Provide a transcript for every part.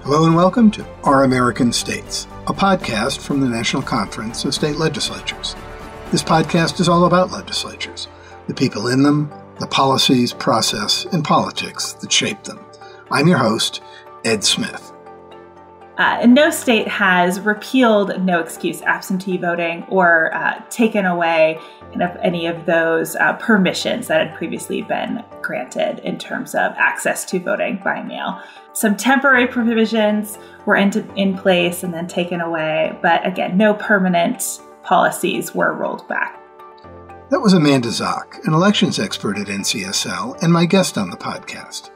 Hello and welcome to Our American States, a podcast from the National Conference of State Legislatures. This podcast is all about legislatures, the people in them, the policies, process, and politics that shape them. I'm your host, Ed Smith. No state has repealed no-excuse absentee voting or taken away any of those permissions that had previously been granted in terms of access to voting by mail. Some temporary provisions were in place and then taken away, but again, no permanent policies were rolled back. That was Amanda Zock, an elections expert at NCSL and my guest on the podcast.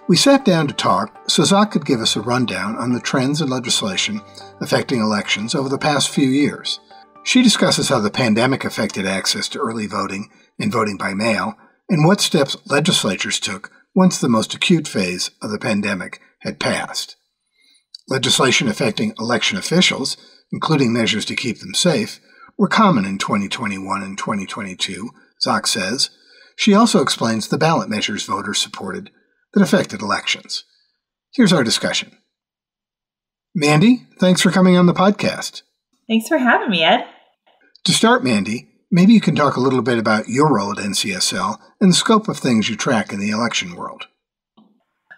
We sat down to talk so Zock could give us a rundown on the trends in legislation affecting elections over the past few years. She discusses how the pandemic affected access to early voting and voting by mail, and what steps legislatures took once the most acute phase of the pandemic had passed. Legislation affecting election officials, including measures to keep them safe, were common in 2021 and 2022, Zock says. She also explains the ballot measures voters supported that affected elections. Here's our discussion. Mandy, thanks for coming on the podcast. Thanks for having me, Ed. To start, Mandy, maybe you can talk a little bit about your role at NCSL and the scope of things you track in the election world.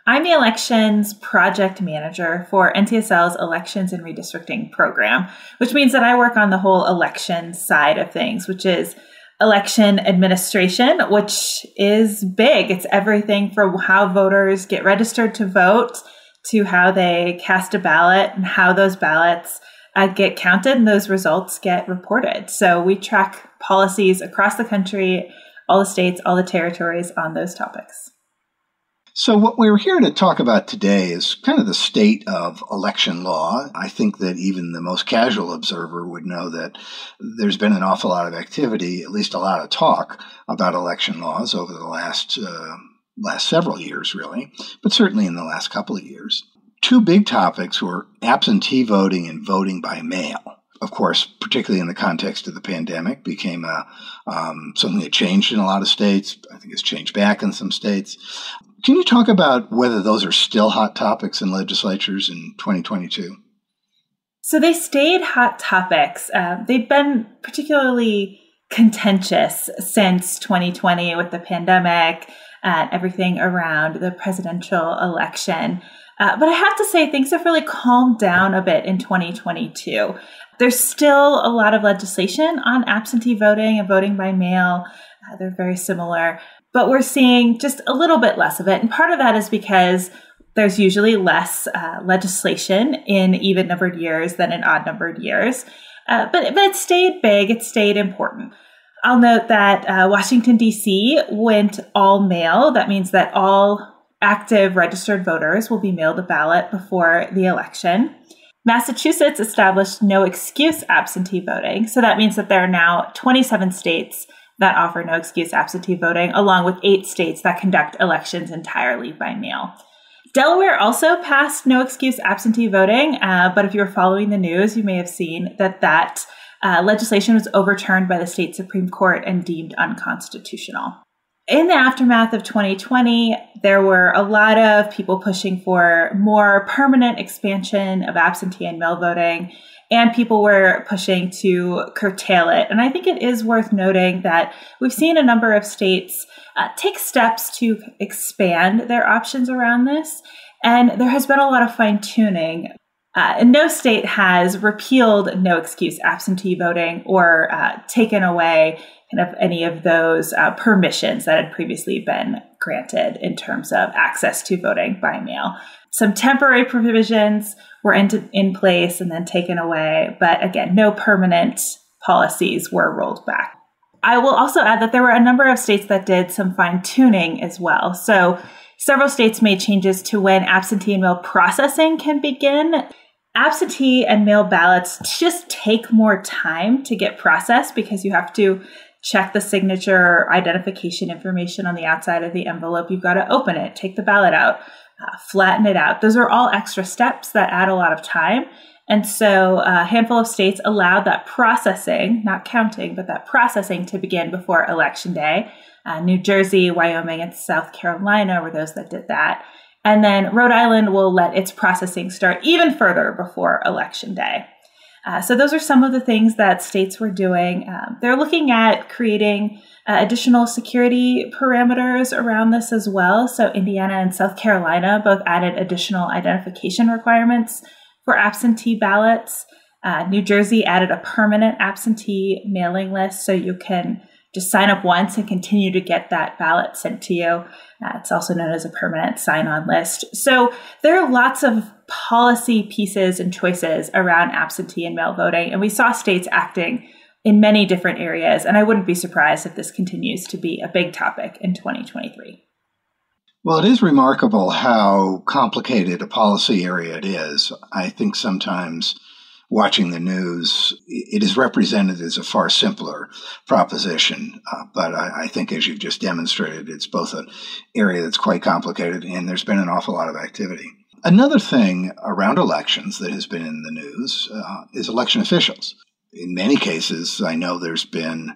I'm the elections project manager for NCSL's Elections and Redistricting program, which means that I work on the whole election side of things, which is election administration, which is big. It's everything from how voters get registered to vote to how they cast a ballot and how those ballots get counted and those results get reported. So we track policies across the country, all the states, all the territories on those topics. So what we're here to talk about today is kind of the state of election law. I think that even the most casual observer would know that there's been an awful lot of activity, at least a lot of talk about election laws over the last several years, really, but certainly in the last couple of years. Two big topics were absentee voting and voting by mail. Of course, particularly in the context of the pandemic, became something that changed in a lot of states. I think it's changed back in some states. Can you talk about whether those are still hot topics in legislatures in 2022? So they stayed hot topics. They've been particularly contentious since 2020 with the pandemic and everything around the presidential election. But I have to say things have really calmed down a bit in 2022. There's still a lot of legislation on absentee voting and voting by mail. They're very similar. But we're seeing just a little bit less of it. And part of that is because there's usually less legislation in even-numbered years than in odd-numbered years. But it stayed big. It stayed important. I'll note that Washington, D.C. went all mail. That means that all active registered voters will be mailed a ballot before the election. Massachusetts established no-excuse absentee voting. So that means that there are now 27 states that offer no-excuse absentee voting, along with 8 states that conduct elections entirely by mail. Delaware also passed no-excuse absentee voting, but if you were following the news, you may have seen that legislation was overturned by the state Supreme Court and deemed unconstitutional. In the aftermath of 2020, there were a lot of people pushing for more permanent expansion of absentee and mail voting, and people were pushing to curtail it. And I think it is worth noting that we've seen a number of states take steps to expand their options around this, and there has been a lot of fine-tuning. No state has repealed no-excuse absentee voting or taken away any of those permissions that had previously been granted in terms of access to voting by mail. Some temporary provisions were in place and then taken away, but again, no permanent policies were rolled back. I will also add that there were a number of states that did some fine-tuning as well. So several states made changes to when absentee and mail processing can begin. Absentee and mail ballots just take more time to get processed because you have to check the signature or identification information on the outside of the envelope. You've got to open it, take the ballot out, flatten it out. Those are all extra steps that add a lot of time. And so a handful of states allowed that processing, not counting, but that processing to begin before Election Day. New Jersey, Wyoming, and South Carolina were those that did that. And then Rhode Island will let its processing start even further before Election Day. So those are some of the things that states were doing. They're looking at creating additional security parameters around this as well. So Indiana and South Carolina both added additional identification requirements for absentee ballots. New Jersey added a permanent absentee mailing list, so you can just sign up once and continue to get that ballot sent to you. It's also known as a permanent sign-on list. So there are lots of policy pieces and choices around absentee and mail voting, and we saw states acting in many different areas, and I wouldn't be surprised if this continues to be a big topic in 2023. Well, it is remarkable how complicated a policy area it is. I think sometimes watching the news, it is represented as a far simpler proposition. But I think, as you've just demonstrated, it's both an area that's quite complicated and there's been an awful lot of activity. Another thing around elections that has been in the news is election officials. In many cases, I know there's been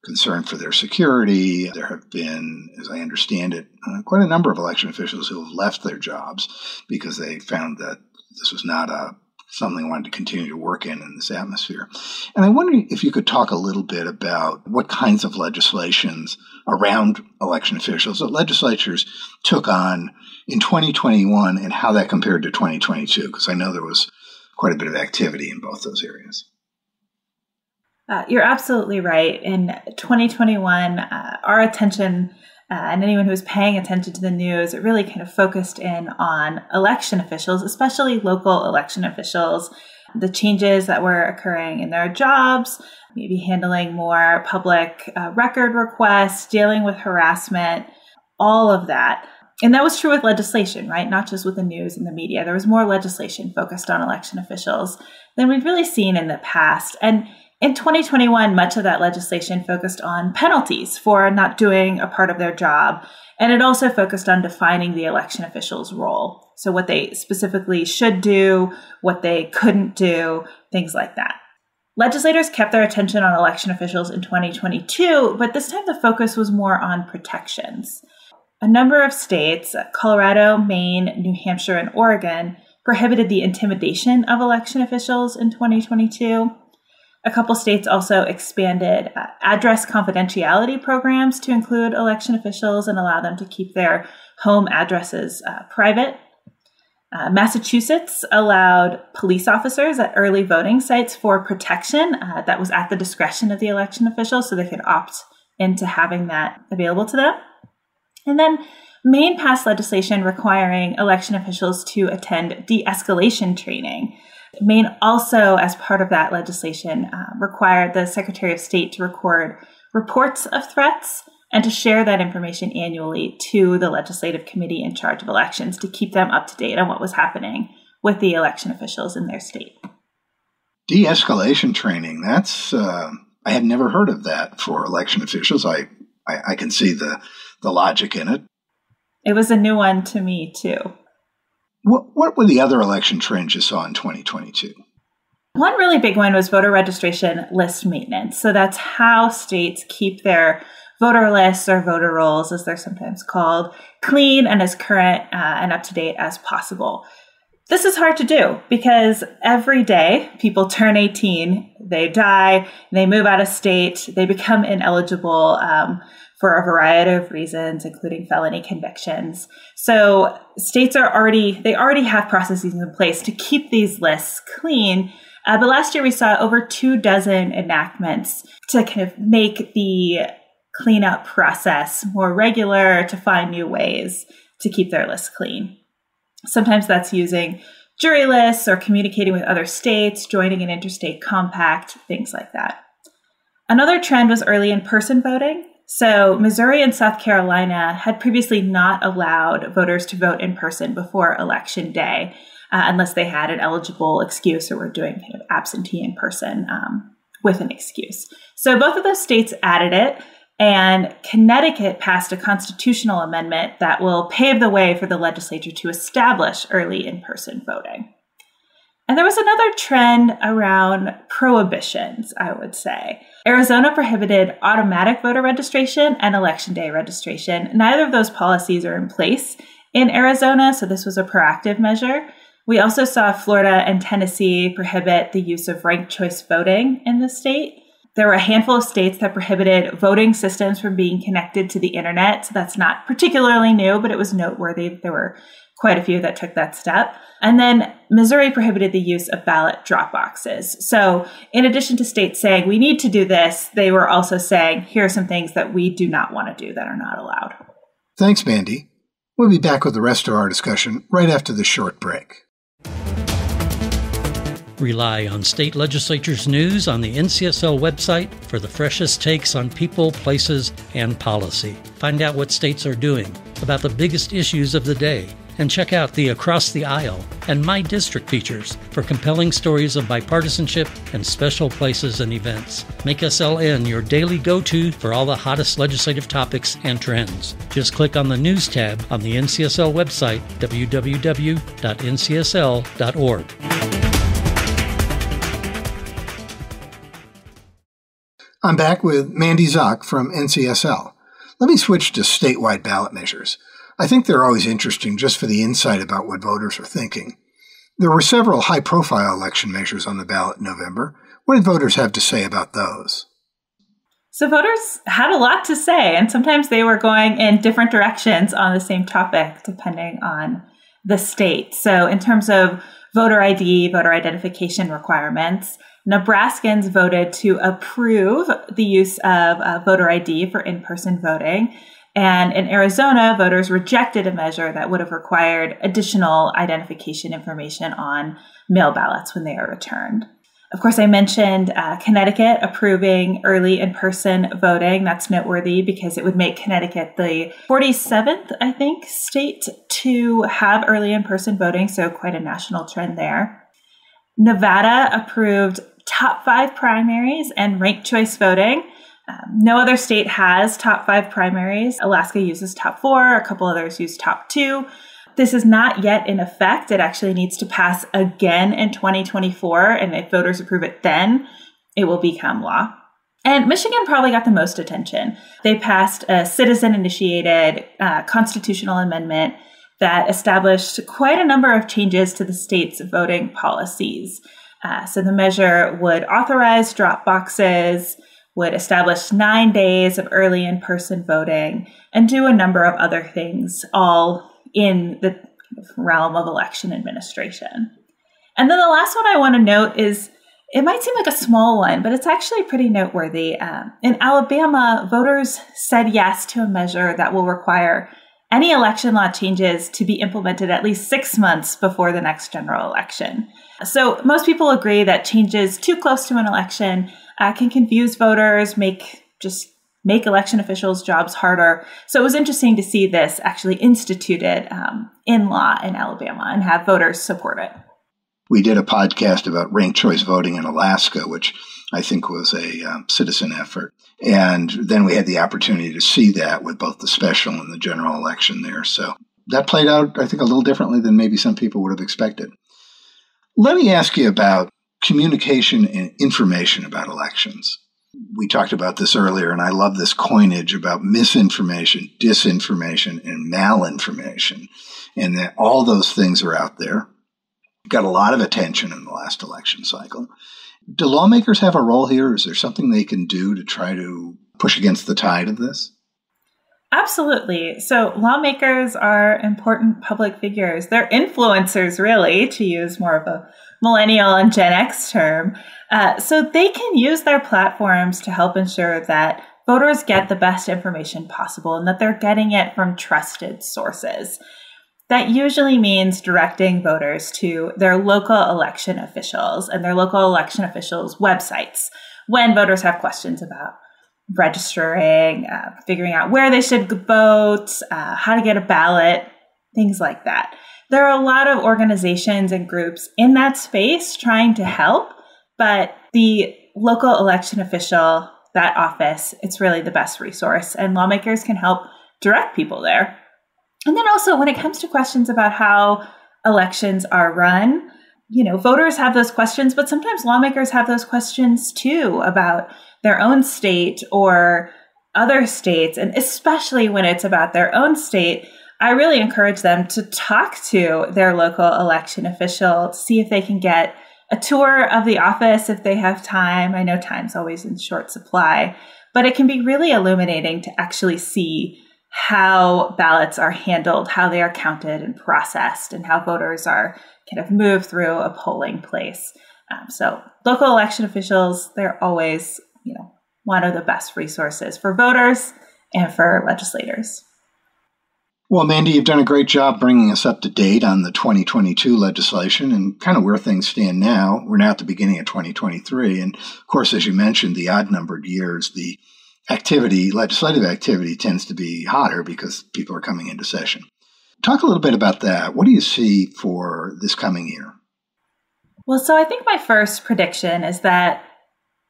concern for their security. There have been, as I understand it, quite a number of election officials who have left their jobs because they found that this was not something they wanted to continue to work in this atmosphere. And I wonder if you could talk a little bit about what kinds of legislations around election officials that legislatures took on in 2021 and how that compared to 2022, because I know there was quite a bit of activity in both those areas. You're absolutely right. In 2021, our attention and anyone who was paying attention to the news, it really kind of focused in on election officials, especially local election officials, the changes that were occurring in their jobs, maybe handling more public record requests, dealing with harassment, all of that. And that was true with legislation, right? Not just with the news and the media. There was more legislation focused on election officials than we've really seen in the past. And in 2021, much of that legislation focused on penalties for not doing a part of their job. And it also focused on defining the election officials' role. So what they specifically should do, what they couldn't do, things like that. Legislators kept their attention on election officials in 2022, but this time the focus was more on protections. A number of states, Colorado, Maine, New Hampshire, and Oregon, prohibited the intimidation of election officials in 2022. A couple states also expanded address confidentiality programs to include election officials and allow them to keep their home addresses private. Massachusetts allowed police officers at early voting sites for protection that was at the discretion of the election officials, so they could opt into having that available to them. And then Maine passed legislation requiring election officials to attend de-escalation training. Maine also, as part of that legislation, required the Secretary of State to record reports of threats and to share that information annually to the legislative committee in charge of elections to keep them up to date on what was happening with the election officials in their state. De-escalation training, that's, I had never heard of that for election officials. I can see the logic in it. It was a new one to me, too. What were the other election trends you saw in 2022? One really big one was voter registration list maintenance. So that's how states keep their voter lists or voter rolls, as they're sometimes called, clean and as current and up to date as possible. This is hard to do because every day people turn 18, they die, they move out of state, they become ineligible for a variety of reasons, including felony convictions. So states already have processes in place to keep these lists clean. But last year we saw over 24 enactments to kind of make the cleanup process more regular, to find new ways to keep their lists clean. Sometimes that's using jury lists or communicating with other states, joining an interstate compact, things like that. Another trend was early in-person voting. So Missouri and South Carolina had previously not allowed voters to vote in person before Election Day, unless they had an eligible excuse or were doing kind of absentee in person with an excuse. So both of those states added it, and Connecticut passed a constitutional amendment that will pave the way for the legislature to establish early in-person voting. And there was another trend around prohibitions, I would say. Arizona prohibited automatic voter registration and election day registration. Neither of those policies are in place in Arizona, so this was a proactive measure. We also saw Florida and Tennessee prohibit the use of ranked choice voting in the state. There were a handful of states that prohibited voting systems from being connected to the internet. So that's not particularly new, but it was noteworthy. There were quite a few that took that step. And then Missouri prohibited the use of ballot drop boxes. So in addition to states saying we need to do this, they were also saying here are some things that we do not want to do that are not allowed. Thanks, Mandy. We'll be back with the rest of our discussion right after this short break. Rely on state legislatures' news on the NCSL website for the freshest takes on people, places, and policy. Find out what states are doing about the biggest issues of the day, and check out the Across the Aisle and My District features for compelling stories of bipartisanship and special places and events. Make SLN your daily go-to for all the hottest legislative topics and trends. Just click on the News tab on the NCSL website, www.ncsl.org. I'm back with Mandy Zock from NCSL. Let me switch to statewide ballot measures. I think they're always interesting just for the insight about what voters are thinking. There were several high-profile election measures on the ballot in November. What did voters have to say about those? So voters had a lot to say, and sometimes they were going in different directions on the same topic, depending on the state. So in terms of voter ID, voter identification requirements, Nebraskans voted to approve the use of voter ID for in-person voting. And in Arizona, voters rejected a measure that would have required additional identification information on mail ballots when they are returned. Of course, I mentioned Connecticut approving early in-person voting. That's noteworthy because it would make Connecticut the 47th, I think, state to have early in-person voting, so quite a national trend there. Nevada approved top 5 primaries and ranked choice voting. No other state has top 5 primaries. Alaska uses top 4. A couple others use top 2. This is not yet in effect. It actually needs to pass again in 2024. And if voters approve it then, it will become law. And Michigan probably got the most attention. They passed a citizen-initiated constitutional amendment that established quite a number of changes to the state's voting policies. So the measure would authorize drop boxes, would establish 9 days of early in-person voting, and do a number of other things, all in the realm of election administration. And then the last one I want to note is, it might seem like a small one, but it's actually pretty noteworthy. In Alabama, voters said yes to a measure that will require any election law changes to be implemented at least 6 months before the next general election. So most people agree that changes too close to an election can confuse voters, make election officials' jobs harder. So it was interesting to see this actually instituted in law in Alabama and have voters support it. We did a podcast about ranked choice voting in Alaska, which I think was a citizen effort. And then we had the opportunity to see that with both the special and the general election there. So that played out, I think, a little differently than maybe some people would have expected. Let me ask you about communication and information about elections. We talked about this earlier, and I love this coinage about misinformation, disinformation, and malinformation, and that all those things are out there. Got a lot of attention in the last election cycle. Do lawmakers have a role here? Is there something they can do to try to push against the tide of this? Absolutely. So lawmakers are important public figures. They're influencers, really, to use more of a millennial and Gen X term. So they can use their platforms to help ensure that voters get the best information possible and that they're getting it from trusted sources. That usually means directing voters to their local election officials and their local election officials' websites when voters have questions about registering, figuring out where they should vote, how to get a ballot, things like that. There are a lot of organizations and groups in that space trying to help, but the local election official, that office, it's really the best resource, and lawmakers can help direct people there. And then also when it comes to questions about how elections are run, voters have those questions, but sometimes lawmakers have those questions too about their own state or other states. And especially when it's about their own state, I really encourage them to talk to their local election official to see if they can get a tour of the office if they have time. I know time's always in short supply, but it can be really illuminating to actually see how ballots are handled, how they are counted and processed, and how voters are kind of moved through a polling place. So local election officials, they're always, one of the best resources for voters and for legislators. Well, Mandy, you've done a great job bringing us up to date on the 2022 legislation and kind of where things stand now. We're now at the beginning of 2023. And of course, as you mentioned, the odd-numbered years, the legislative activity tends to be hotter because people are coming into session. Talk a little bit about that. What do you see for this coming year? Well, so I think my first prediction is that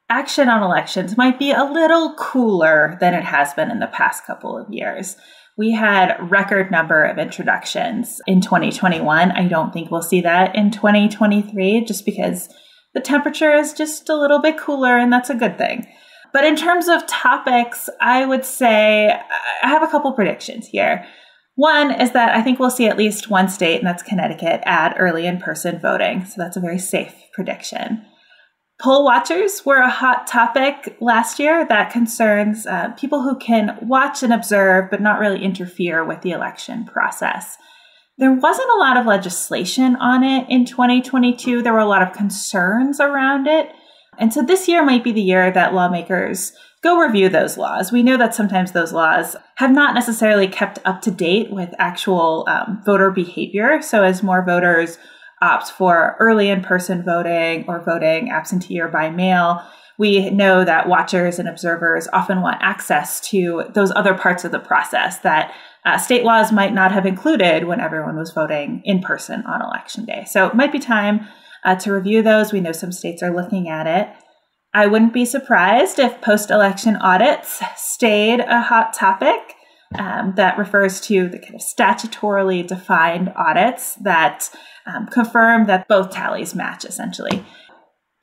action on elections might be a little cooler than it has been in the past couple of years. We had a record number of introductions in 2021. I don't think we'll see that in 2023 just because the temperature is just a little bit cooler, and that's a good thing. But in terms of topics, I would say I have a couple predictions here. One is that I think we'll see at least one state, and that's Connecticut, add early in-person voting. So that's a very safe prediction. Poll watchers were a hot topic last year that concerns people who can watch and observe but not really interfere with the election process. There wasn't a lot of legislation on it in 2022. There were a lot of concerns around it. And so this year might be the year that lawmakers go review those laws. We know that sometimes those laws have not necessarily kept up to date with actual voter behavior. So as more voters opt for early in-person voting or voting absentee or by mail, we know that watchers and observers often want access to those other parts of the process that state laws might not have included when everyone was voting in person on Election Day. So it might be time to review those. We know some states are looking at it. I wouldn't be surprised if post-election audits stayed a hot topic. That refers to the kind of statutorily defined audits that confirm that both tallies match, essentially.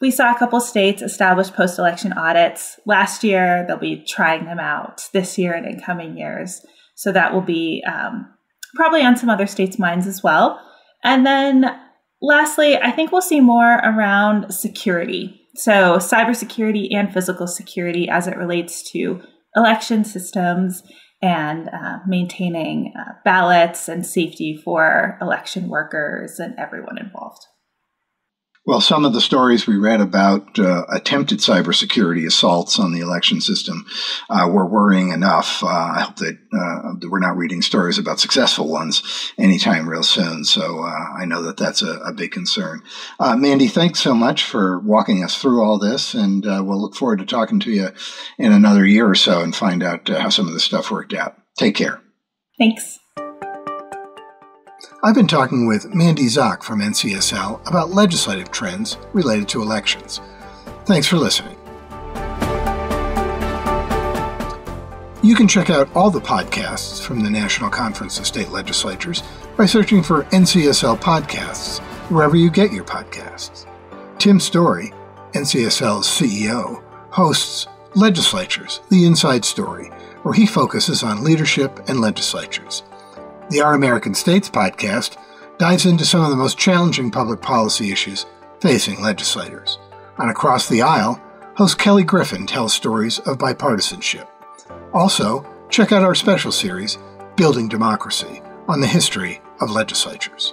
We saw a couple states establish post-election audits last year. They'll be trying them out this year and in coming years. So that will be probably on some other states' minds as well. And then lastly, I think we'll see more around security. So cybersecurity and physical security as it relates to election systems and maintaining ballots and safety for election workers and everyone involved. Well, some of the stories we read about attempted cybersecurity assaults on the election system were worrying enough. I hope that we're not reading stories about successful ones anytime real soon. So I know that that's a big concern. Mandy, thanks so much for walking us through all this, and we'll look forward to talking to you in another year or so and find out how some of this stuff worked out. Take care. Thanks. I've been talking with Mandy Zock from NCSL about legislative trends related to elections. Thanks for listening. You can check out all the podcasts from the National Conference of State Legislatures by searching for NCSL Podcasts wherever you get your podcasts. Tim Story, NCSL's CEO, hosts Legislatures, The Inside Story, where he focuses on leadership and legislatures. The Our American States podcast dives into some of the most challenging public policy issues facing legislators. On Across the Aisle, host Kelly Griffin tells stories of bipartisanship. Also, check out our special series, Building Democracy, on the history of legislatures.